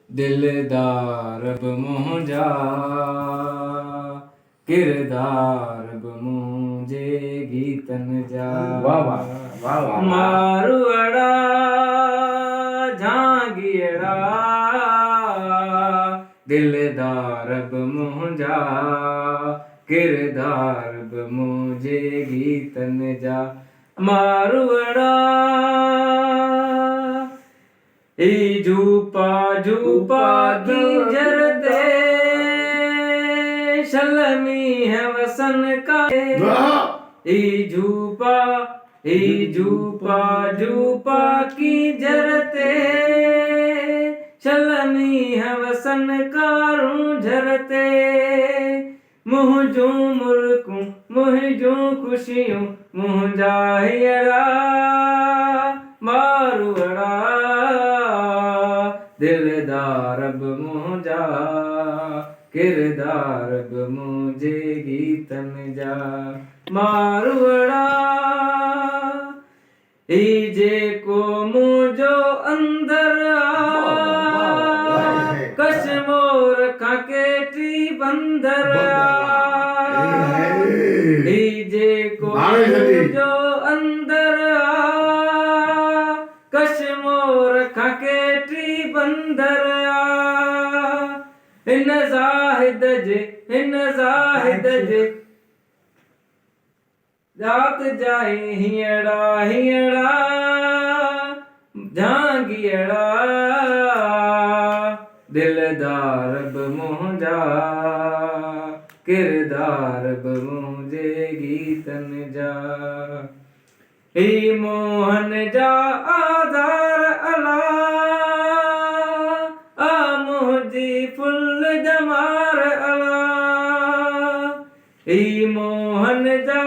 दिलदार ब मुंहिंजा किरदार ब मुंहिंजे गीतनि जा मारूअड़ा झांगियड़ा दिलदार ब मुंहिंजा किरदार ब मुंहिंजे गीतनि जा मारूअड़ा झूपा झूपा गींजर दे शलमी है वसन का झूपा झूपा की जरते शलमी है वसन कारूं झरते मुंहिंजूं मुल्कूं मुंहिंजूं खुशियूं मुंहिंजा हीअरा मारूअड़ा दिलदार ब मुंहिंजा किरदार ब मुंहिंजे गीतनि जा मारूअड़ा जेको मुंहिंजो अंदर कश्मोर खां केटी बंदर जेको मुंहिंजो अंदर कश्मोर खां केटी बंदर हिन ज़ाहिद जे जात जाई हीअड़ा हीअड़ा झांगियड़ा दिलदार ब मुंहिंजा किरदार ब मुंहिंजे गीतनि जा मोहन जा आधार अला मुंहिंजी फुल जमार अला मोहन जा